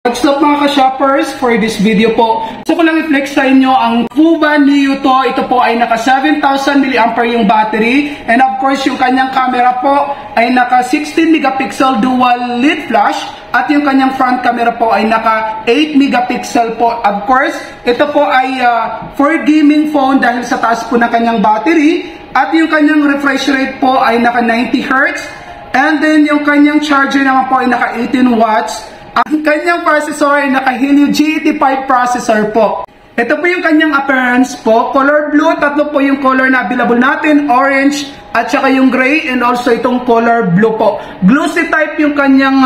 What's up mga ka-shoppers, for this video po. So ko lang i-flex sa inyo ang Fuba Neo to. Ito po ay naka 7,000 mAh yung battery. And of course yung kanyang camera po ay naka 16 megapixel dual LED flash. At yung kanyang front camera po ay naka 8 megapixel po. Of course, ito po ay for gaming phone dahil sa taas po ng kanyang battery. At yung kanyang refresh rate po ay naka 90 Hz. And then yung kanyang charger naman po ay naka 18 watts. Ang kanyang processor ay naka Helio G85 processor po. Ito po yung kanyang appearance po. Color blue, tatlo po yung color na available natin. Orange at saka yung gray and also itong color blue po. Glossy type yung kanyang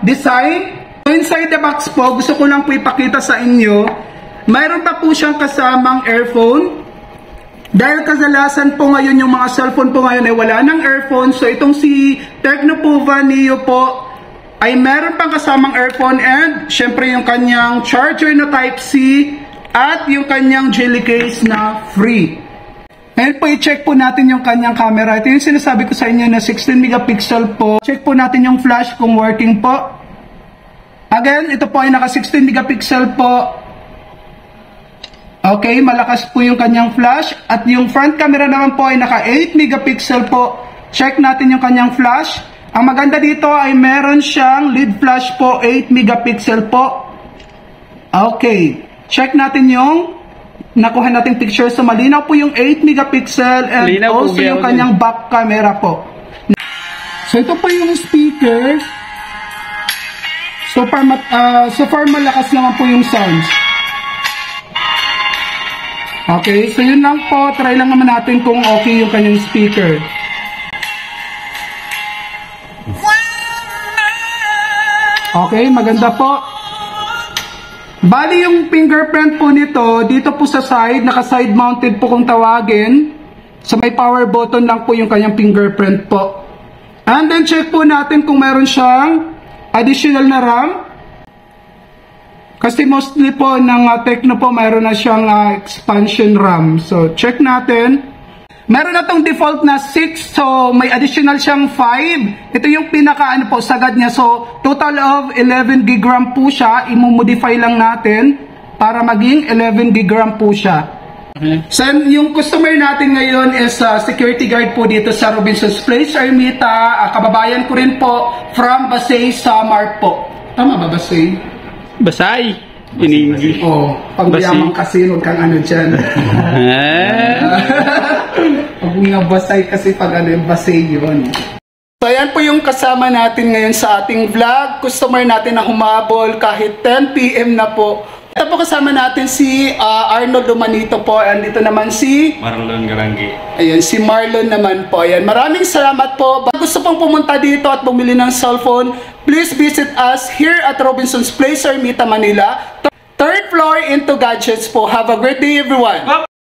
design. So inside the box po, gusto ko lang po ipakita sa inyo. Mayroon pa po siyang kasamang earphone. Dahil kadalasan po ngayon yung mga cellphone po ngayon ay wala ng earphone. So itong si Tecno Fuba Neo po ay meron pang kasamang earphone and syempre yung kanyang charger na Type-C at yung kanyang jelly case na free. And po i-check po natin yung kanyang camera. Ito yung sinasabi ko sa inyo na 16 megapixel po. Check po natin yung flash kung working po. Again, ito po ay naka 16 megapixel po. Okay, malakas po yung kanyang flash. At yung front camera naman po ay naka 8 megapixel po. Check natin yung kanyang flash. Ang maganda dito ay meron siyang LED flash po, 8 megapixel po. Okay. Check natin yung nakuha nating picture. So malinaw po yung 8 megapixel and linaw also yung kanyang back camera po. So ito po yung speaker. So far malakas naman po yung sounds. Okay. So yun lang po. Try lang naman natin kung okay yung kanyang speaker. Okay, maganda po. Bali yung fingerprint po nito, dito po sa side, naka-side mounted po kung tawagin. So may power button lang po yung kanyang fingerprint po. And then check po natin kung meron siyang additional na RAM. Kasi mostly po ng Tecno po, mayroon na siyang expansion RAM. So check natin. Meron na tong default na 6, so may additional siyang 5. Ito yung pinaka po, sagad niya. So total of 11 GB RAM po siya. I-modify lang natin para maging 11 GB RAM po siya. Okay. So yung customer natin ngayon is security guard po dito sa Robinson's Place, Ermita. Kababayan ko rin po from Basay, Samar po. Tama ba Basay? Basay? In English? Oo. Pagbayamang kasi, huwag kang ano dyan. Pag nga Basay kasi pag ano yung Basay yun. So ayan po yung kasama natin ngayon sa ating vlog. Customer natin na humabol kahit 10 PM na po. Ito po kasama natin si Arnold Lumanito po. And dito naman si Marlon Garangi. Ayan, si Marlon naman po. Ayan, maraming salamat po. Kung gusto pong pumunta dito at bumili ng cellphone, please visit us here at Robinson's Place, Ermita, Manila. Third floor into Gadgets po. Have a great day everyone!